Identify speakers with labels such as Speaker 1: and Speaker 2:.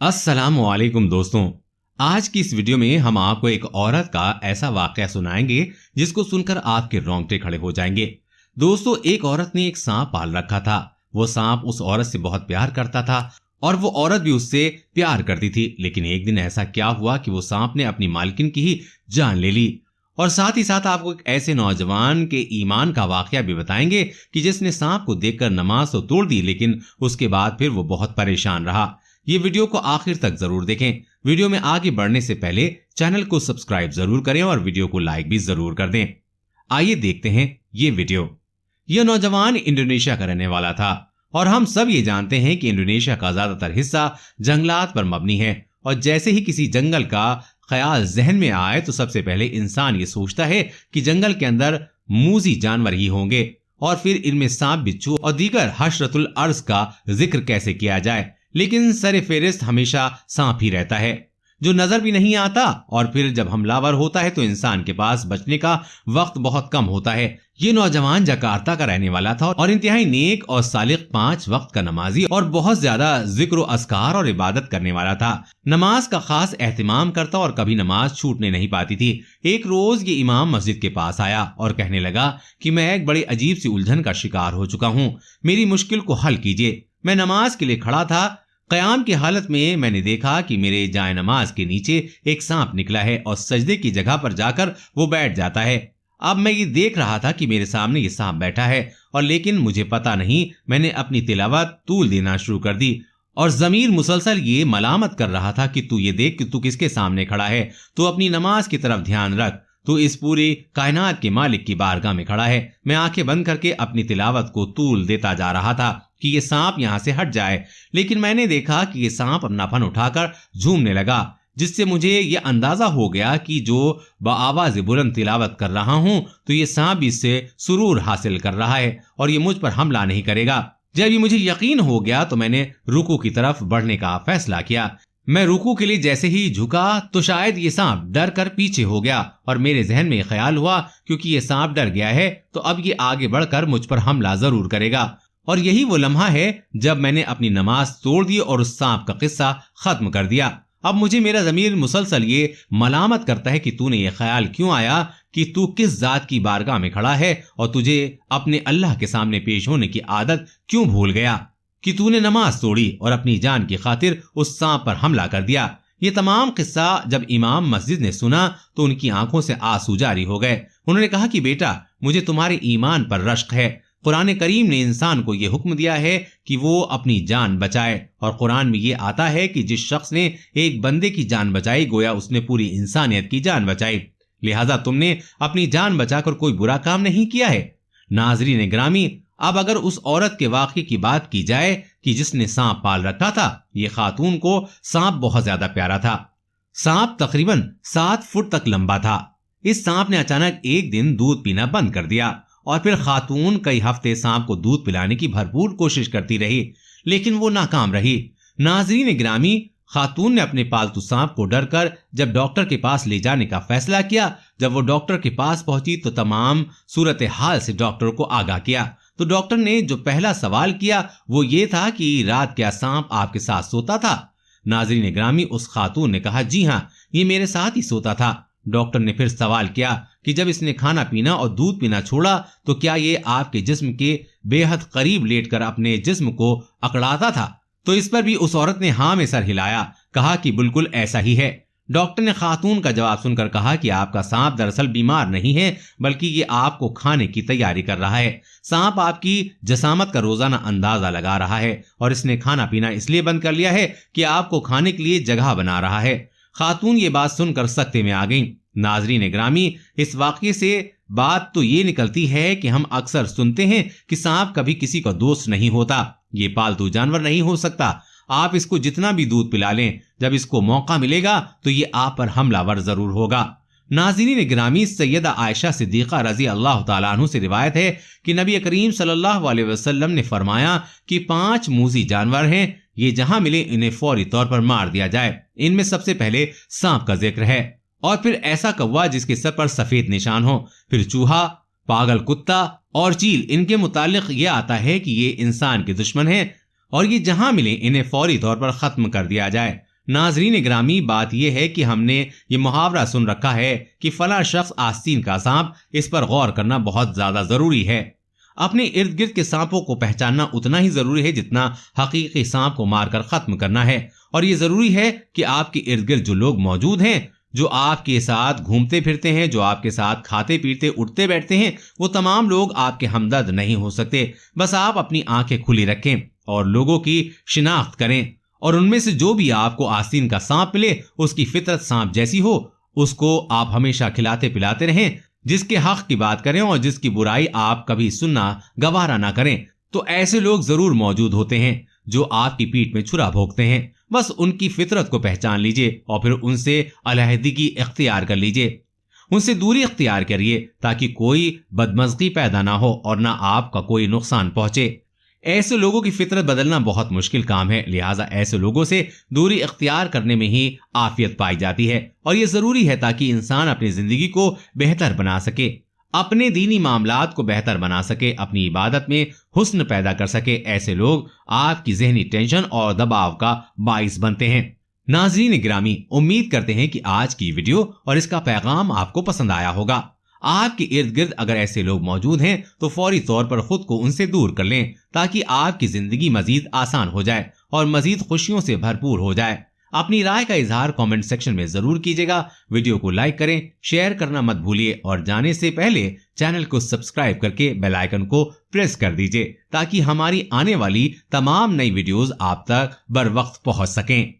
Speaker 1: अस्सलाम वालेकुम दोस्तों। आज की इस वीडियो में हम आपको एक औरत का ऐसा वाकया सुनाएंगे जिसको सुनकर आपके रोंगटे खड़े हो जाएंगे। दोस्तों, एक औरत ने एक सांप पाल रखा था। वो सांप उस औरत से बहुत प्यार करता था और वो औरत भी उससे प्यार करती थी। लेकिन एक दिन ऐसा क्या हुआ कि वो सांप ने अपनी मालकिन की ही जान ले ली। और साथ ही साथ आपको एक ऐसे नौजवान के ईमान का वाकया भी बताएंगे कि जिसने सांप को देखकर नमाज तो तोड़ दी, लेकिन उसके बाद फिर वो बहुत परेशान रहा। ये वीडियो को आखिर तक जरूर देखें। वीडियो में आगे बढ़ने से पहले चैनल को सब्सक्राइब जरूर करें और वीडियो को लाइक भी जरूर कर दें। आइए देखते हैं ये वीडियो। यह नौजवान इंडोनेशिया का रहने वाला था और हम सब ये जानते हैं कि इंडोनेशिया का ज्यादातर हिस्सा जंगलात पर मबनी है। और जैसे ही किसी जंगल का ख्याल जहन में आए तो सबसे पहले इंसान ये सोचता है कि जंगल के अंदर मूजी जानवर ही होंगे और फिर इनमें सांप, बिच्छू और दीगर हशरतुल अर्ज का जिक्र कैसे किया जाए। लेकिन सरे फेरिस्त हमेशा सांप ही रहता है जो नजर भी नहीं आता, और फिर जब हमलावर होता है तो इंसान के पास बचने का वक्त बहुत कम होता है। ये नौजवान जकार्ता का रहने वाला था और इंतहाई नेक और सालिक 5 वक्त का नमाजी और बहुत ज्यादा जिक्र अस्कार और इबादत करने वाला था। नमाज का खास एहतिमाम करता और कभी नमाज छूटने नहीं पाती थी। एक रोज ये इमाम मस्जिद के पास आया और कहने लगा कि मैं एक बड़ी अजीब सी उलझन का शिकार हो चुका हूँ, मेरी मुश्किल को हल कीजिए। मैं नमाज के लिए खड़ा था, क़याम की हालत में मैंने देखा कि मेरे जाए नमाज के नीचे एक सांप निकला है और सजदे की जगह पर जाकर वो बैठ जाता है। अब मैं ये देख रहा था कि मेरे सामने ये सांप बैठा है और लेकिन मुझे पता नहीं, मैंने अपनी तिलावत तूल देना शुरू कर दी और ज़मीर मुसलसल ये मलामत कर रहा था कि तू ये देख कि तू किसके सामने खड़ा है, तू अपनी नमाज की तरफ ध्यान रख, तू इस पूरी कायनात के मालिक की बारगाह में खड़ा है। मैं आंखें बंद करके अपनी तिलावत को तूल देता जा रहा था कि ये सांप यहाँ से हट जाए, लेकिन मैंने देखा कि ये सांप अपना फन उठाकर झूमने लगा, जिससे मुझे ये अंदाजा हो गया कि जो बआवाज़ बुलंद तिलावत कर रहा हूँ तो ये सांप भी इससे सुरूर हासिल कर रहा है और ये मुझ पर हमला नहीं करेगा। जब ये मुझे यकीन हो गया तो मैंने रुकू की तरफ बढ़ने का फैसला किया। मैं रुकू के लिए जैसे ही झुका तो शायद ये सांप डर कर पीछे हो गया और मेरे जहन में ख्याल हुआ क्योंकि ये सांप डर गया है तो अब ये आगे बढ़कर मुझ पर हमला जरूर करेगा। और यही वो लम्हा है जब मैंने अपनी नमाज तोड़ दी और उस सांप का किस्सा खत्म कर दिया। अब मुझे मेरा ज़मीर मुसलसल ये मलामत करता है कि तूने ये ख्याल क्यों आया कि तू किस जात की बारगाह में खड़ा है और तुझे अपने अल्लाह के सामने पेश होने की आदत क्यों भूल गया, कि तूने नमाज तोड़ी और अपनी जान की खातिर उस सांप पर हमला कर दिया। ये तमाम किस्सा जब इमाम मस्जिद ने सुना तो उनकी आंखों से आंसू जारी हो गए। उन्होंने कहा कि बेटा, मुझे तुम्हारे ईमान पर रश्क है। कुरान करीम ने इंसान को ये हुक्म दिया है कि वो अपनी जान बचाए और कुरान में ये आता है कि जिस शख्स ने एक बंदे की जान बचाई गोया उसने पूरी इंसानियत की जान बचाई, लिहाजा तुमने अपनी जान बचाकर कोई बुरा काम नहीं किया है। नाज़रीन ग्रामी, अब अगर उस औरत के वाक़े की बात की जाए कि जिसने सांप पाल रखा था, ये खातून को सांप बहुत ज्यादा प्यारा था। सांप तकरीबन 7 फुट तक लंबा था। इस सांप ने अचानक एक दिन दूध पीना बंद कर दिया और फिर खातून कई हफ्ते सांप को दूध पिलाने की भरपूर कोशिश करती रही, लेकिन वो नाकाम रही। नाज़रीन ग्रामी, खातून ने अपने पालतू सांप को डर कर जब डॉक्टर के पास ले जाने का फैसला किया। जब वो डॉक्टर के पास पहुंची तो तमाम सूरत हाल से डॉक्टर को आगाह किया। तो डॉक्टर ने जो पहला सवाल किया वो ये था कि रात क्या सांप आपके साथ सोता था? नाज़रीन ग्रामी, उस खातून ने कहा, जी हाँ, ये मेरे साथ ही सोता था। डॉक्टर ने फिर सवाल किया कि जब इसने खाना पीना और दूध पीना छोड़ा तो क्या ये आपके जिस्म के बेहद करीब लेटकर अपने जिस्म को अकड़ाता था? तो इस पर भी उस औरत ने हाँ में सर हिलाया, कहा कि बिल्कुल ऐसा ही है। डॉक्टर ने खातून का जवाब सुनकर कहा कि आपका सांप दरअसल बीमार नहीं है, बल्कि ये आपको खाने की तैयारी कर रहा है। सांप आपकी जसामत का रोजाना अंदाजा लगा रहा है और इसने खाना पीना इसलिए बंद कर लिया है कि आपको खाने के लिए जगह बना रहा है। खातून ये बात सुनकर सख्ते में आ गई। नाज़रीन ग्रामी, इस वाक़ये से बात तो ये निकलती है कि हम अक्सर सुनते हैं कि सांप कभी किसी का दोस्त नहीं होता, ये पालतू जानवर नहीं हो सकता। आप इसको जितना भी दूध पिला लें, जब इसको मौका मिलेगा तो ये आप पर हमलावर जरूर होगा। नाज़रीन ग्रामी, सैयदा आयशा सिद्दीक़ा रज़ी अल्लाह तआला अन्हु से रिवायत है कि नबी करीम सल्लल्लाहु अलैहि वसल्लम ने फरमाया कि 5 मूज़ी जानवर हैं, ये जहां मिले इन्हें फौरी तौर पर मार दिया जाए। इनमें सबसे पहले सांप का जिक्र है और फिर ऐसा कौवा जिसके सर पर सफेद निशान हो, फिर चूहा, पागल कुत्ता और चील। इनके मुतालिक ये आता है कि ये इंसान के दुश्मन हैं और ये जहां मिले इन्हें फौरी तौर पर खत्म कर दिया जाए। नाजरीन ग्रामी, बात यह है कि हमने ये मुहावरा सुन रखा है कि फला शख्स आस्तीन का सांप, इस पर गौर करना बहुत ज्यादा जरूरी है। अपने इर्द गिर्द के सांपों को पहचानना उतना ही जरूरी है जितना हकीकी सांप को मारकर खत्म करना है। और ये जरूरी है कि आपके इर्द गिर्द जो लोग मौजूद हैं, जो आपके साथ घूमते फिरते हैं, जो आपके साथ खाते पीते उठते बैठते हैं, वो तमाम लोग आपके हमदर्द नहीं हो सकते। बस आप अपनी आंखें खुली रखें और लोगों की शिनाख्त करें, और उनमें से जो भी आपको आस्तीन का सांप मिले, उसकी फितरत सांप जैसी हो, उसको आप हमेशा खिलाते पिलाते रहें। जिसके हक की बात करें और जिसकी बुराई आप कभी सुनना गवारा ना करें। तो ऐसे लोग जरूर मौजूद होते हैं जो आपकी पीठ में छुरा भोंकते हैं। बस उनकी फितरत को पहचान लीजिए और फिर उनसे अलहदगी इख्तियार कर लीजिए, उनसे दूरी इख्तियार करिए, ताकि कोई बदमज़गी पैदा ना हो और ना आपका कोई नुकसान पहुंचे। ऐसे लोगों की फितरत बदलना बहुत मुश्किल काम है, लिहाजा ऐसे लोगों से दूरी इख्तियार करने में ही आफियत पाई जाती है। और ये जरूरी है ताकि इंसान अपनी जिंदगी को बेहतर बना सके, अपने दीनी मामलात को बेहतर बना सके, अपनी इबादत में हुस्न पैदा कर सके। ऐसे लोग आपकी ज़हनी टेंशन और दबाव का बाइस बनते हैं। नाज़रीन गिरामी, उम्मीद करते हैं कि आज की वीडियो और इसका पैगाम आपको पसंद आया होगा। आपके इर्द गिर्द अगर ऐसे लोग मौजूद हैं तो फौरी तौर पर खुद को उनसे दूर कर लें, ताकि आपकी जिंदगी मजीद आसान हो जाए और मजीद खुशियों से भरपूर हो जाए। अपनी राय का इजहार कमेंट सेक्शन में जरूर कीजिएगा। वीडियो को लाइक करें, शेयर करना मत भूलिए और जाने से पहले चैनल को सब्सक्राइब करके बेल आइकन को प्रेस कर दीजिए, ताकि हमारी आने वाली तमाम नई वीडियोस आप तक बर वक्त पहुंच सकें।